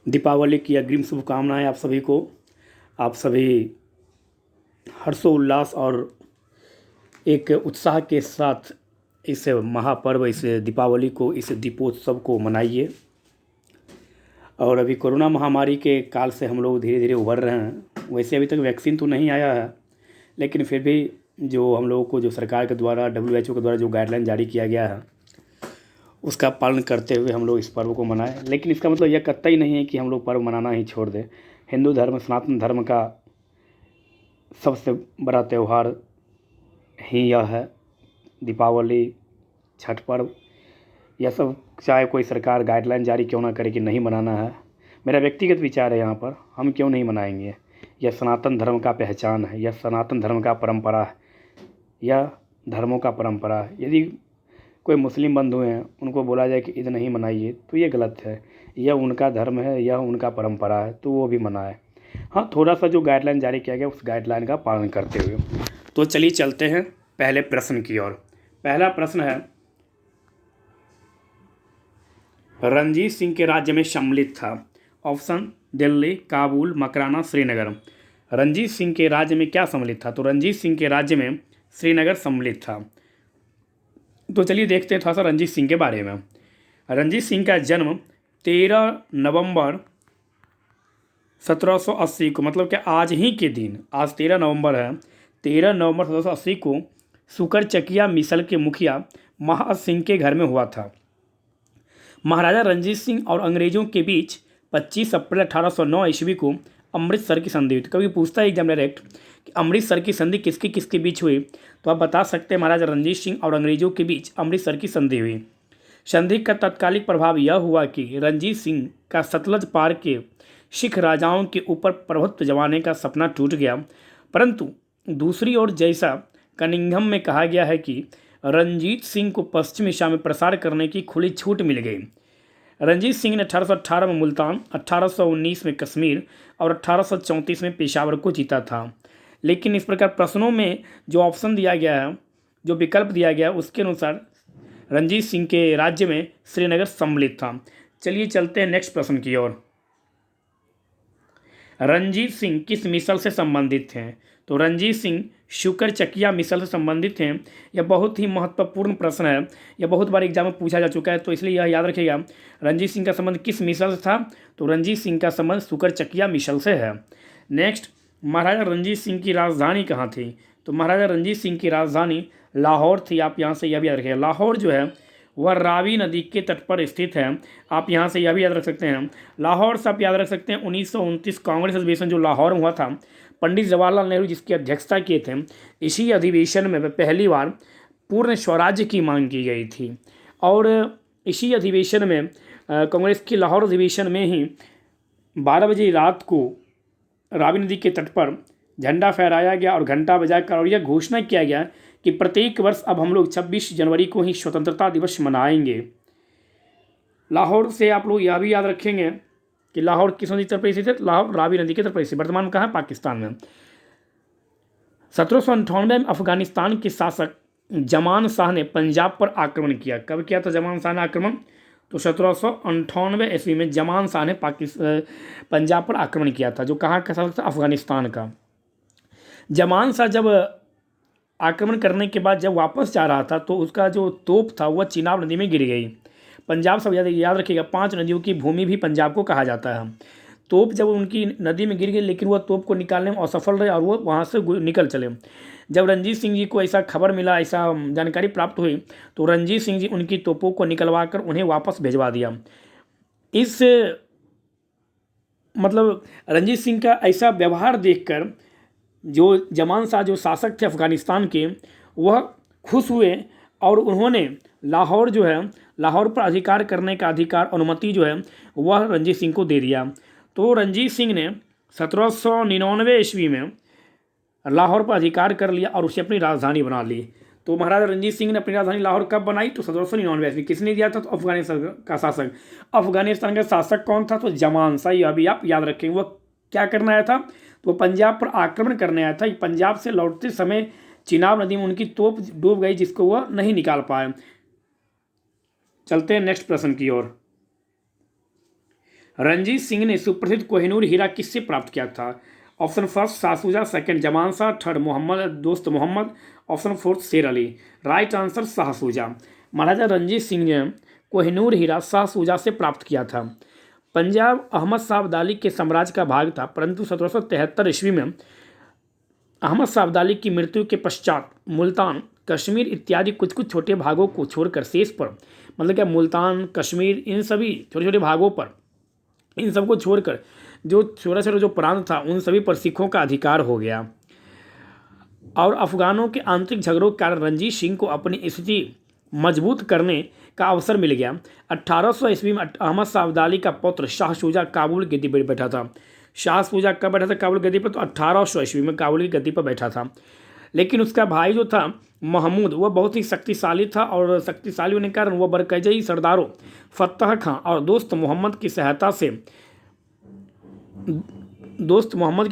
दीपावली की अग्रिम शुभकामनाएं आप सभी को। आप सभी हर्षोल्लास और एक उत्साह के साथ इस महापर्व, इस दीपावली को, इस दीपोत्सव को मनाइए। और अभी कोरोना महामारी के काल से हम लोग धीरे धीरे उभर रहे हैं। वैसे अभी तक वैक्सीन तो नहीं आया है, लेकिन फिर भी जो हम लोगों को जो सरकार के द्वारा WHO के द्वारा जो गाइडलाइन जारी किया गया है उसका पालन करते हुए हम लोग इस पर्व को मनाएं। लेकिन इसका मतलब यह कतई नहीं है कि हम लोग पर्व मनाना ही छोड़ दें। हिंदू धर्म, सनातन धर्म का सबसे बड़ा त्यौहार ही यह है। दीपावली, छठ पर्व, यह सब चाहे कोई सरकार गाइडलाइन जारी क्यों ना करे कि नहीं मनाना है, मेरा व्यक्तिगत विचार है यहाँ पर, हम क्यों नहीं मनाएंगे। यह सनातन धर्म का पहचान है, यह सनातन धर्म का परंपरा है, यह धर्मों का परंपरा है। यदि कोई मुस्लिम बंधु हैं उनको बोला जाए कि ईद नहीं मनाइए तो ये गलत है। यह उनका धर्म है, यह उनका परंपरा है, तो वो भी मनाए। हाँ, थोड़ा सा जो गाइडलाइन जारी किया गया उस गाइडलाइन का पालन करते हुए। तो चलिए चलते हैं पहले प्रश्न की ओर। पहला प्रश्न है, रणजीत सिंह के राज्य में सम्मिलित था। ऑप्शन दिल्ली, काबुल, मकराना, श्रीनगर। रणजीत सिंह के राज्य में क्या सम्मिलित था? तो रणजीत सिंह के राज्य में श्रीनगर सम्मिलित था। तो चलिए देखते हैं थोड़ा सा रणजीत सिंह के बारे में। रणजीत सिंह का जन्म 13 नवंबर 1780 को, मतलब कि आज ही के दिन, आज 13 नवंबर है, 13 नवंबर 1780 को सुकरचकिया मिसल के मुखिया महाज सिंह के घर में हुआ था। महाराजा रणजीत सिंह और अंग्रेजों के बीच 25 अप्रैल 1809 ईस्वी को अमृतसर की संधि हुई थी। कभी पूछता है एग्जाम डायरेक्ट कि अमृतसर की संधि किसके किसके बीच हुई, तो आप बता सकते हैं महाराजा रणजीत सिंह और अंग्रेजों के बीच अमृतसर की संधि हुई। संधि का तत्कालिक प्रभाव यह हुआ कि रणजीत सिंह का सतलज पार के सिख राजाओं के ऊपर प्रभुत्व जमाने का सपना टूट गया। परंतु दूसरी ओर, जैसा कनिंघम में कहा गया है कि रणजीत सिंह को पश्चिम एशिया में प्रसार करने की खुली छूट मिल गई। रणजीत सिंह ने 1818 में मुल्तान, 1819 में कश्मीर और 1834 में पेशावर को जीता था। लेकिन इस प्रकार प्रश्नों में जो ऑप्शन दिया गया है, जो विकल्प दिया गया है, उसके अनुसार रणजीत सिंह के राज्य में श्रीनगर सम्मिलित था। चलिए चलते हैं नेक्स्ट प्रश्न की ओर। रणजीत सिंह किस मिसल से संबंधित हैं? तो रणजीत सिंह शुकरचकिया मिसल से संबंधित हैं। यह बहुत ही महत्वपूर्ण प्रश्न है, यह बहुत बार एग्जाम में पूछा जा चुका है, तो इसलिए यह याद रखिएगा। रणजीत सिंह का संबंध किस मिसल से था? तो रणजीत सिंह का संबंध शुकरचकिया मिसल से है। नेक्स्ट, महाराजा रणजीत सिंह की राजधानी कहाँ थी? तो महाराजा रणजीत सिंह की राजधानी लाहौर थी। आप यहाँ से यह भी याद रखिएगा, लाहौर जो है वह रावी नदी के तट पर स्थित है। आप यहाँ से यह भी याद रख सकते हैं, लाहौर से आप याद रख सकते हैं 1929 कांग्रेस अधिवेशन जो लाहौर में हुआ था, पंडित जवाहरलाल नेहरू जिसकी अध्यक्षता किए थे, इसी अधिवेशन में पहली बार पूर्ण स्वराज्य की मांग की गई थी। और इसी अधिवेशन में, कांग्रेस की लाहौर अधिवेशन में ही 12 बजे रात को रावी नदी के तट पर झंडा फहराया गया और घंटा बजाकर, और यह घोषणा किया गया कि प्रत्येक वर्ष अब हम लोग 26 जनवरी को ही स्वतंत्रता दिवस मनाएंगे। लाहौर से आप लोग यह भी याद रखेंगे कि लाहौर किस नदी के तट पर स्थित है? लाहौर रावी नदी के तट पर स्थित, वर्तमान कहाँ है? पाकिस्तान में। 1798 में अफगानिस्तान के शासक जमान शाह ने पंजाब पर आक्रमण किया। कब किया था जमान शाह ने आक्रमण? तो 1798 ईस्वी में जमान शाह ने पंजाब पर आक्रमण किया था, जो कहाँ का शासक था? अफगानिस्तान का। जमान शाह जब आक्रमण करने के बाद जब वापस जा रहा था तो उसका जो तोप था वह चिनाब नदी में गिर गई। पंजाब सब याद रखिएगा, 5 नदियों की भूमि भी पंजाब को कहा जाता है। तोप जब उनकी नदी में गिर गई, लेकिन वह तोप को निकालने में असफल रहे और वो वहाँ से निकल चले। जब रणजीत सिंह जी को ऐसा खबर मिला, ऐसा जानकारी प्राप्त हुई, तो रणजीत सिंह जी उनकी तोपों को निकलवा कर उन्हें वापस भिजवा दिया। इस मतलब रणजीत सिंह का ऐसा व्यवहार देखकर जो जमान शाह जो शासक थे अफगानिस्तान के, वह खुश हुए और उन्होंने लाहौर जो है, लाहौर पर अधिकार करने का अधिकार, अनुमति जो है वह रणजीत सिंह को दे दिया। तो रणजीत सिंह ने 1799 ईस्वी में लाहौर पर अधिकार कर लिया और उसे अपनी राजधानी बना ली। तो महाराजा रणजीत सिंह ने अपनी राजधानी लाहौर कब बनाई? तो 1799 ईस्वी। किसने दिया था? तो अफगानिस्तान का शासक। अफगानिस्तान का शासक कौन था? तो जमान शाह। यह भी आप याद रखेंगे। वह क्या करना आया था? तो पंजाब पर आक्रमण करने आया था। पंजाब से लौटते समय चिनाब नदी में उनकी तोप डूब गई, जिसको वह नहीं निकाल पाए। चलते हैं नेक्स्ट प्रश्न की ओर। रंजीत सिंह ने सुप्रसिद्ध कोहिनूर हीरा किससे प्राप्त किया था? Option first Shah Shuja, second Zaman Shah, third Mohammad Dost Mohammad, option fourth Sher Ali. Right answer Shah Shuja. Maharaja Ranjit Singh ने कोहिनूर हीरा शाहसूजा से प्राप्त किया था। पंजाब अहमद शाह अब्दाली के साम्राज्य का भाग था, परंतु 1773 ईस्वी में अहमद शाह अब्दाली की मृत्यु के पश्चात मुल्तान, कश्मीर इत्यादि कुछ कुछ छोटे भागों को छोड़कर शेष पर, मतलब क्या मुल्तान, कश्मीर, इन सभी छोटे छोटे भागों पर, इन सबको छोड़कर जो छोटा छोटा जो प्रांत था उन सभी पर सिखों का अधिकार हो गया। और अफगानों के आंतरिक झगड़ों के कारण रंजीत सिंह को अपनी स्थिति मजबूत करने का अवसर मिल गया। 1800 ईस्वी में अहमद शाह अब्दाली का पुत्र शाह शुजा काबुल गद्दी पर बैठा था। शाह शुजा कब बैठा था काबुल गद्दी पर? तो 1800 ईस्वी में काबुल की गद्दी पर बैठा था। लेकिन उसका भाई जो था महमूद, वह बहुत ही शक्तिशाली था और शक्तिशाली होने के कारण वह बरकजई सरदारों फत्तह खां और दोस्त मोहम्मद की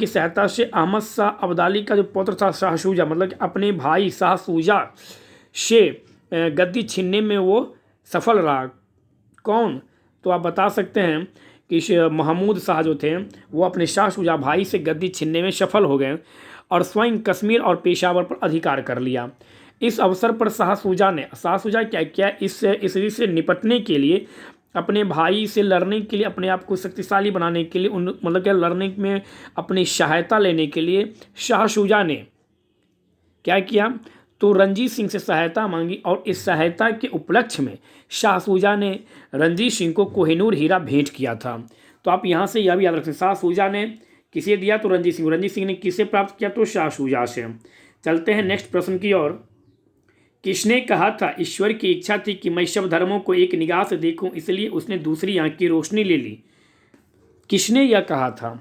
सहायता से अहमद शाह अब्दाली का जो पुत्र था शाह शुजा, मतलब कि अपने भाई शाह शुजा से गद्दी छीनने में वो सफल रहा। कौन? तो आप बता सकते हैं कि महमूद शाह जो थे वो अपने शाह शुजा भाई से गद्दी छीनने में सफल हो गए और स्वयं कश्मीर और पेशावर पर अधिकार कर लिया। इस अवसर पर शाह शुजा क्या किया, इस स्थिति से निपटने के लिए, अपने भाई से लड़ने के लिए, अपने आप को शक्तिशाली बनाने के लिए, मतलब क्या लड़ने में अपनी सहायता लेने के लिए शाह शुजा ने क्या किया? तो रंजीत सिंह से सहायता मांगी और इस सहायता के उपलक्ष्य में शाह शुजा ने रंजीत सिंह को कोहिनूर हीरा भेंट किया था। तो आप यहाँ से यह भी याद रखें, शाह शुजा ने किसे दिया? तो रंजीत सिंह ने किसे प्राप्त किया? तो शाह शुजा से। चलते हैं नेक्स्ट प्रश्न की ओर। किसने कहा था ईश्वर की इच्छा थी कि मैं सब धर्मों को एक निगाह से देखूं, इसलिए उसने दूसरी आंख की रोशनी ले ली? किसने यह कहा था?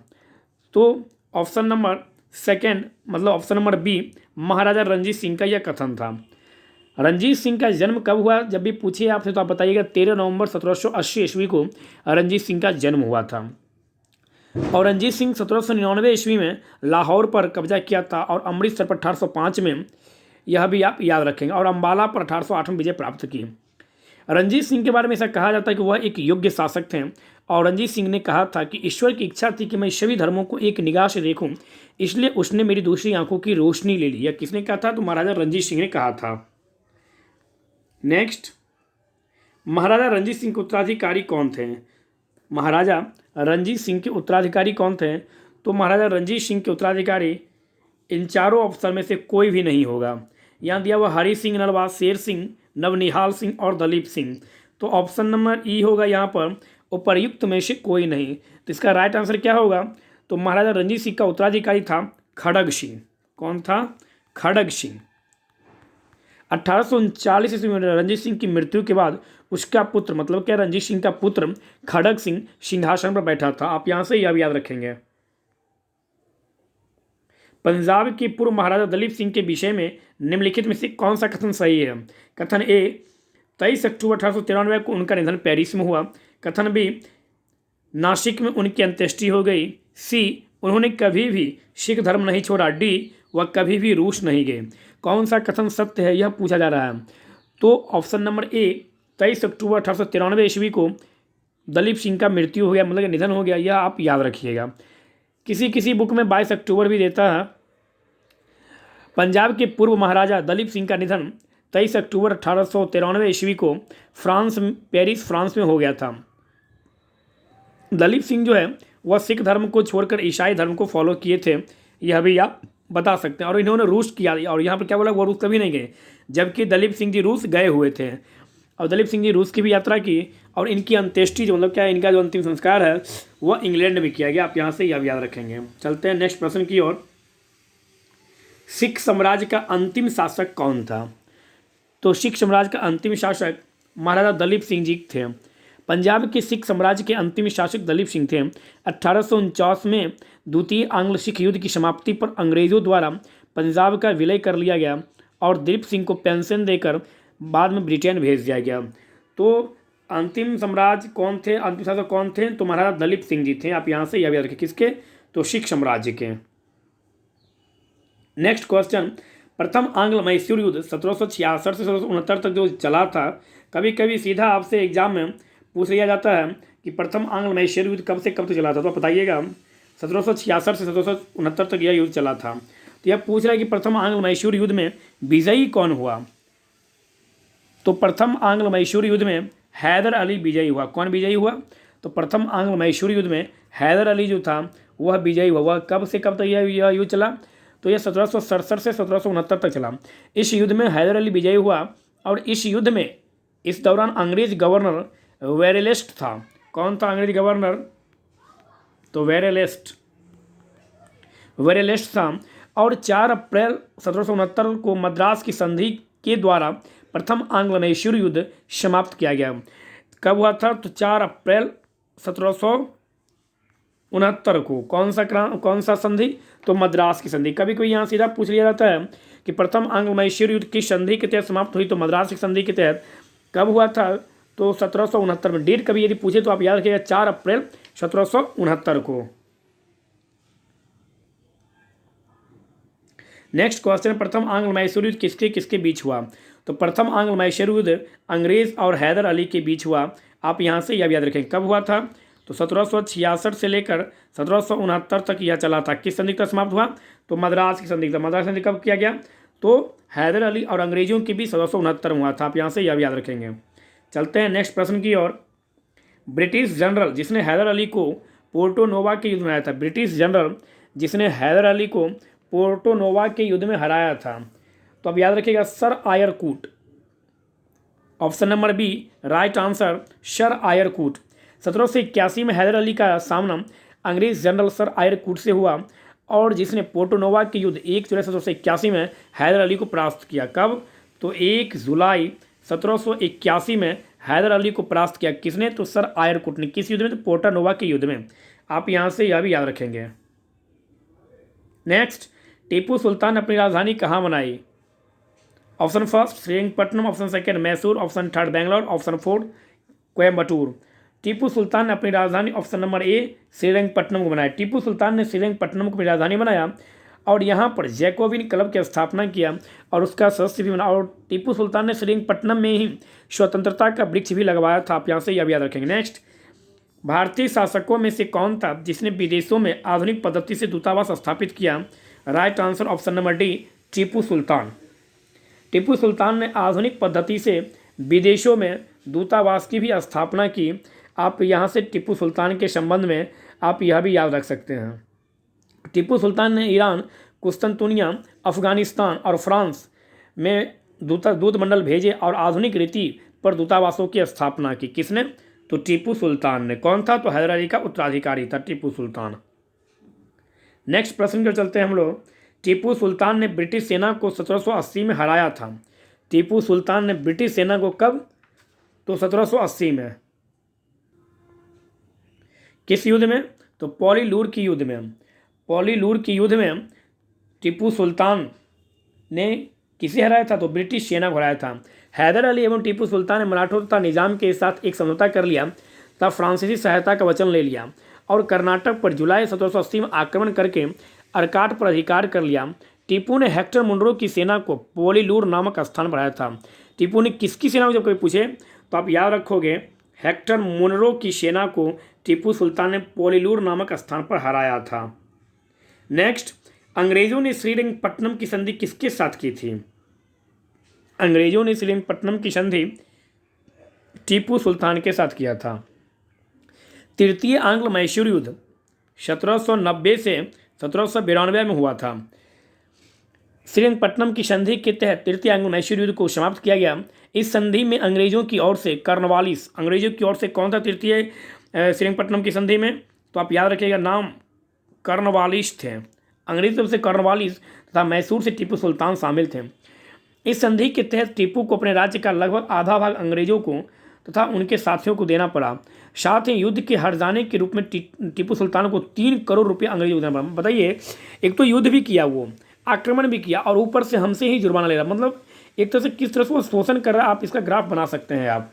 तो ऑप्शन नंबर सेकंड, मतलब ऑप्शन नंबर बी, महाराजा रंजीत सिंह का यह कथन था। रंजीत सिंह का जन्म कब हुआ? जब भी पूछिए आपसे तो आप बताइएगा 13 नवंबर 1780 ईस्वी को रंजीत सिंह का जन्म हुआ था। और रंजीत सिंह 1799 ईस्वी में लाहौर पर कब्जा किया था और अमृतसर पर 1805 में, यह भी आप याद रखेंगे, और अम्बाला पर 1808 में विजय प्राप्त की। रंजीत सिंह के बारे में ऐसा कहा जाता है कि वह एक योग्य शासक थे और रंजीत सिंह ने कहा था कि ईश्वर की इच्छा थी कि मैं सभी धर्मों को एक निगाह से देखूं, इसलिए उसने मेरी दूसरी आंखों की रोशनी ले ली। यह किसने कहा था? तो महाराजा रंजीत सिंह ने कहा था। नेक्स्ट, महाराजा रंजीत सिंह के उत्तराधिकारी कौन थे? महाराजा रंजीत सिंह के उत्तराधिकारी कौन थे? तो महाराजा रंजीत सिंह के उत्तराधिकारी इन चारों ऑप्शन में से कोई भी नहीं होगा। यहाँ दिया हुआ हरि सिंह नरवार, शेर सिंह, नवनिहाल सिंह और दलीप सिंह। तो ऑप्शन नंबर ई होगा यहाँ पर, उपर्युक्त में से कोई नहीं। तो इसका राइट आंसर क्या होगा? तो महाराजा रंजीत सिंह का उत्तराधिकारी था खड़ग सिंह। कौन था? खड़ग सिंह। 1839 ईस्वी में रंजीत सिंह की मृत्यु के बाद उसका पुत्र, मतलब क्या रंजीत सिंह का पुत्र खड़ग सिंह सिंहासन पर बैठा था। आप यहाँ से यह याद रखेंगे। पंजाब के पूर्व महाराजा दलीप सिंह के विषय में निम्नलिखित में से कौन सा कथन सही है? कथन ए, 23 अक्टूबर 1893 को उनका निधन पेरिस में हुआ। कथन बी, नासिक में उनकी अंत्येष्टि हो गई। सी, उन्होंने कभी भी सिख धर्म नहीं छोड़ा। डी, वह कभी भी रूस नहीं गए। कौन सा कथन सत्य है यह पूछा जा रहा है। तो ऑप्शन नंबर ए, 23 अक्टूबर 1893 ईस्वी को दलीप सिंह का मृत्यु हो गया, मतलब निधन हो गया, यह आप याद रखिएगा। किसी किसी बुक में 22 अक्टूबर भी देता है। पंजाब के पूर्व महाराजा दलीप सिंह का निधन 23 अक्टूबर 1893 ईस्वी को पेरिस फ्रांस में हो गया था। दलीप सिंह जो है वह सिख धर्म को छोड़कर ईसाई धर्म को फॉलो किए थे, यह भी आप बता सकते हैं। और इन्होंने रूस किया, और यहाँ पर क्या बोला, वो रूस कभी नहीं गए, जबकि दलीप सिंह जी रूस गए हुए थे। और दलीप सिंह जी रूस की भी यात्रा की और इनकी अंत्येष्टि जो, मतलब क्या इनका जो अंतिम संस्कार है वह इंग्लैंड में किया गया। आप यहाँ से यह याद रखेंगे। चलते हैं नेक्स्ट प्रश्न की ओर। सिख साम्राज्य का अंतिम शासक कौन था? तो सिख साम्राज्य का अंतिम शासक महाराजा दलीप सिंह जी थे। पंजाब के सिख साम्राज्य के अंतिम शासक दलीप सिंह थे। 1849 में द्वितीय आंग्ल सिख युद्ध की समाप्ति पर अंग्रेजों द्वारा पंजाब का विलय कर लिया गया और दलीप सिंह को पेंशन देकर बाद में ब्रिटेन भेज दिया गया। तो अंतिम साम्राज्य कौन थे, अंतिम शासक कौन थे? तो महाराजा दलीप सिंह जी थे। आप यहाँ से याद रखें, किसके? तो सिख साम्राज्य के। नेक्स्ट क्वेश्चन, प्रथम आंग्ल मैसूर युद्ध 1766 से 1769 तक जो चला था, कभी कभी सीधा आपसे एग्जाम में पूछ लिया जाता है कि प्रथम आंग्ल मैसूर युद्ध कब से कब तक चला था, तो आप बताइएगा। 1766 से 1769 तक यह युद्ध चला था। तो यह पूछ रहा है कि प्रथम आंग्ल मैसूर युद्ध में विजयी कौन हुआ। तो प्रथम आंग्ल मैसूर युद्ध में हैदर अली विजयी हुआ। कौन विजयी हुआ, तो प्रथम आंग्ल मैसूर युद्ध में हैदर अली जो था वह विजयी हुआ। वह कब से कब तक यह युद्ध चला, तो यह 1767 से 1769 तक चला। इस युद्ध में हैदर अली विजयी हुआ और इस युद्ध में इस दौरान अंग्रेज गवर्नर वेरेलेस्ट था। कौन था अंग्रेज गवर्नर, तो वेरेलेस्ट था। और 4 अप्रैल 1769 को मद्रास की संधि के द्वारा प्रथम आंग्ल मैसूर युद्ध समाप्त किया गया। कब हुआ था, तो 4 अप्रैल 1769 को। कौन सा संधि, तो मद्रास की संधि। कभी कोई यहाँ सीधा पूछ लिया जाता है कि प्रथम आंग्ल मैसूर युद्ध किस संधि के तहत समाप्त हुई, तो मद्रास की संधि के तहत। कब हुआ था, तो 1769 में। डेट कभी यदि पूछे तो आप याद रखिएगा 4 अप्रैल 1769 को। नेक्स्ट क्वेश्चन, प्रथम आंग्ल मैसूर युद्ध किसके किसके बीच हुआ, तो प्रथम आंग्ल मैसूर युद्ध अंग्रेज और हैदर अली के बीच हुआ। आप यहाँ से यह याद रखें। कब हुआ था, तो 1766 से लेकर 1769 तक यह चला था। किस संधि तक समाप्त हुआ, तो मद्रास की संधि। मद्रास संधि कब किया गया, तो हैदर अली और अंग्रेजों के बीच 1769 हुआ था। आप यहाँ से यह याद रखेंगे। चलते हैं नेक्स्ट प्रश्न की ओर। ब्रिटिश जनरल जिसने हैदर अली को पोर्टो नोवा के युद्ध में हराया था। ब्रिटिश जनरल जिसने हैदर अली को पोर्टो नोवा के युद्ध में हराया था, तो अब याद रखिएगा sir Eyre Coote. Option number B right answer, sir Eyre Coote. 1781 में हैदर अली का सामना अंग्रेज जनरल सर आयरकूट से हुआ और जिसने पोर्टो नोवा के युद्ध 1 जुलाई 1781 में हैदर अली को परास्त किया। कब, तो 1 जुलाई 1781 में हैदर अली को परास्त किया। किसने, तो सर आयरकूट ने। किस युद्ध में, तो पोर्टो नोवा के युद्ध में। आप यहाँ से यह भी याद रखेंगे। नेक्स्ट, टीपू सुल्तान अपनी राजधानी कहाँ बनाई। Option first Srirangapatna, option second Mysore, option third Bangalore, option fourth Coimbatore. Tipu Sultan ने अपनी राजधानी ऑप्शन नंबर ए श्रीरंगपट्टनम को बनाया। टीपू सुल्तान ने श्रीरंगपट्टनम को अपनी राजधानी बनाया और यहाँ पर जैकोबिन क्लब की स्थापना किया और उसका सदस्य भी बना। और टीपू सुल्तान ने श्रीरंगपट्टनम में ही स्वतंत्रता का वृक्ष भी लगवाया था। आप यहाँ से यह भी याद रखेंगे। नेक्स्ट, भारतीय शासकों में से कौन था जिसने विदेशों में आधुनिक पद्धति से दूतावास स्थापित किया। Right answer option number D Tipu Sultan. Tipu Sultan ने आधुनिक पद्धति से विदेशों में दूतावास की भी स्थापना की। आप यहाँ से टीपू सुल्तान के संबंध में आप यह भी याद रख सकते हैं। टीपू सुल्तान ने ईरान, कुस्तुनतुनिया, अफगानिस्तान और फ्रांस में दूत मंडल भेजे और आधुनिक रीति पर दूतावासों की स्थापना की। किसने, तो टीपू सुल्तान ने। कौन था, तो हैदर अली का उत्तराधिकारी था टीपू सुल्तान। नेक्स्ट प्रश्न पर चलते हैं हम लोग। टीपू सुल्तान ने ब्रिटिश सेना को 1780 में हराया था। टीपू सुल्तान ने ब्रिटिश सेना को कब, तो 1780 में। किस युद्ध में, तो पॉलीलूर की युद्ध में। पॉलीलूर की युद्ध में टीपू सुल्तान ने किसे हराया था, तो ब्रिटिश सेना को हराया था। हैदर अली एवं टीपू सुल्तान ने मराठों तथा निजाम के साथ एक समझौता कर लिया, तब फ्रांसीसी सहायता का वचन ले लिया और कर्नाटक पर जुलाई 1780 में आक्रमण करके अर्काट पर अधिकार कर लिया। टीपू ने हेक्टर मुनरो की सेना को पोलीलूर नामक स्थान पर हराया था। टीपू ने किसकी सेना को जब कोई पूछे तो आप याद रखोगे हेक्टर मुनरो की सेना को टीपू सुल्तान ने पोलीलूर नामक स्थान पर हराया था। नेक्स्ट, अंग्रेजों ने श्रीरंगपट्टनम की संधि किसके साथ की थी। अंग्रेजों ने श्रीरंगपट्टनम की संधि टीपू सुल्तान के साथ किया था। तृतीय आंग्ल मैसूर युद्ध 1790 से 1792 में हुआ था। श्रीरंगपट्टनम की संधि के तहत तृतीय आंग्ल मैसूर युद्ध को समाप्त किया गया। इस संधि में अंग्रेजों की ओर से कॉर्नवालिस, अंग्रेजों की ओर से कौन था तृतीय श्रीरंगपट्टनम की संधि में, तो आप याद रखिएगा नाम कॉर्नवालिस थे। अंग्रेज तरफ से कॉर्नवालिस तथा मैसूर से टीपू सुल्तान शामिल थे। इस संधि के तहत टीपू को अपने राज्य का लगभग आधा भाग अंग्रेजों को तथा उनके साथियों को देना पड़ा। साथ ही युद्ध के हार जाने के रूप में टीपू सुल्तान को 3 करोड़ रुपये अंग्रेजों को देना पड़ा। बताइए, एक तो युद्ध भी किया, वो आक्रमण भी किया और ऊपर से हमसे ही जुर्माना ले रहा। मतलब एक तरह से किस तरह से वो शोषण कर रहा है, आप इसका ग्राफ बना सकते हैं। आप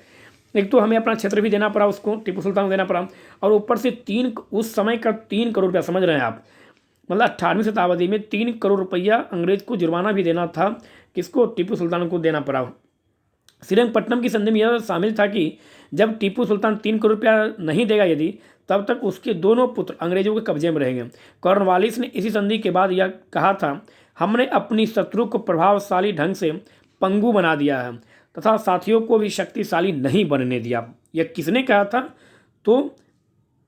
एक तो हमें अपना क्षेत्र भी देना पड़ा, उसको टीपू सुल्तान को देना पड़ा और ऊपर से उस समय का 3 करोड़ रुपया, समझ रहे हैं आप, मतलब 18वीं शताब्दी में 3 करोड़ रुपया अंग्रेज को जुर्माना भी देना था। किसको, टीपू सुल्तान को देना पड़ा। श्रीरंगपट्टनम की संधि में यह शामिल था कि जब टीपू सुल्तान 3 करोड़ रुपया नहीं देगा यदि, तब तक उसके दोनों पुत्र अंग्रेजों के कब्जे में रहेंगे। कॉर्नवालिस ने इसी संधि के बाद यह कहा था, हमने अपनी शत्रु को प्रभावशाली ढंग से पंगु बना दिया है तथा साथियों को भी शक्तिशाली नहीं बनने दिया। यह किसने कहा था? तो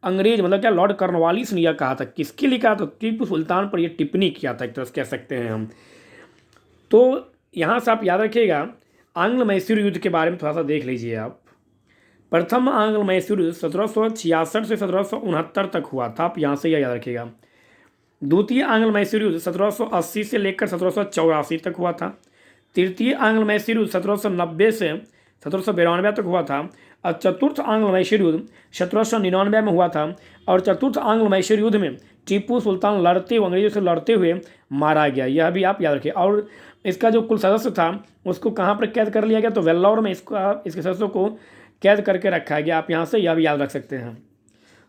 अंग्रेज मतलब क्या, लॉर्ड कॉर्नवालिस ने यह कहा था। किसके लिए कहा था? टीपू सुल्तान पर यह टिप्पणी किया था, एक तरह से कह सकते हैं हम। तो यहाँ से आप याद रखिएगा, आंग्ल मैसूर युद्ध के बारे में थोड़ा सा देख लीजिए आप। प्रथम आंग्ल मैसूर युद्ध 1766 से 1769 तक हुआ था, आप यहाँ से यह याद रखिएगा। द्वितीय आंग्ल मैसूर युद्ध 1780 से लेकर 1784 तक हुआ था। तृतीय आंग्ल मैसूर युद्ध 1790 से 1792 तक हुआ था। और चतुर्थ आंग्ल मैसूर युद्ध 1799 में हुआ था। और चतुर्थ आंग्ल मैसूर युद्ध में टीपू सुल्तान लड़ते हुए, अंग्रेजों से लड़ते हुए मारा गया, यह भी आप याद रखिए। और इसका जो कुल सदस्य था उसको कहाँ पर कैद कर लिया गया? तो वेल्लौर में इसके सदस्यों को कैद करके रखा गया, आप यहाँ से यह भी याद रख सकते हैं।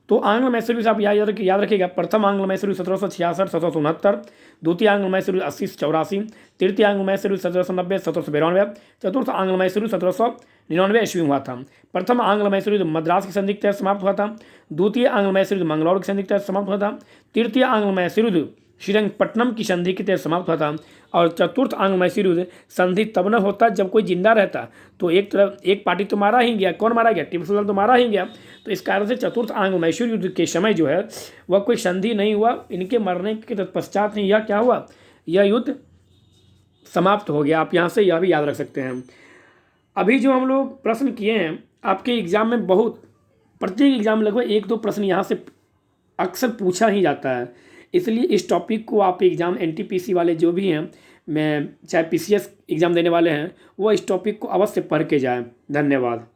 तो आंग्ल मैसूर युद्ध आप याद रखिएगा। प्रथम आंग्ल मैसूर युद्ध 1766 1769, द्वितीय आंग्ल मैसूर युद्ध 80 से 84, तृतीय आंग्ल मैसूर युद्ध 1790 1792, चतुर्थ आंग्ल मैसूर युद्ध 1799 ईस्वी में हुआ था। प्रथम आंग्ल मैसूर युद्ध मद्रास की संधि के तहत समाप्त हुआ था। द्वितीय आंग्ल मैसूर युद्ध मंगलौर की संधि के तहत समाप्त हुआ था। तृतीय आंग्ल मैसूर युद्ध श्रीरंगपट्टनम की संधि के तहत समाप्त हुआ था। और चतुर्थ आंग्ल मैसूर युद्ध संधि तब न होता जब कोई जिंदा रहता। तो एक पार्टी तो मारा ही गया, कौन मारा गया? टीपू सुल्तान तो मारा ही गया। तो इस कारण से चतुर्थ आंग्ल मैसूर युद्ध के समय जो है वह कोई संधि नहीं हुआ। इनके मरने के तत्पश्चात ही यह क्या हुआ, यह युद्ध समाप्त हो गया। आप यहाँ से यह भी याद रख सकते हैं। अभी जो हम लोग प्रश्न किए हैं आपके एग्जाम में, बहुत प्रत्येक एग्जाम में लगभग 1-2 प्रश्न यहाँ से अक्सर पूछा ही जाता है। इसलिए इस टॉपिक को आप एग्ज़ाम NTPC वाले जो भी हैं, मैं चाहे PCS एग्ज़ाम देने वाले हैं, वो इस टॉपिक को अवश्य पढ़ के जाएं। धन्यवाद।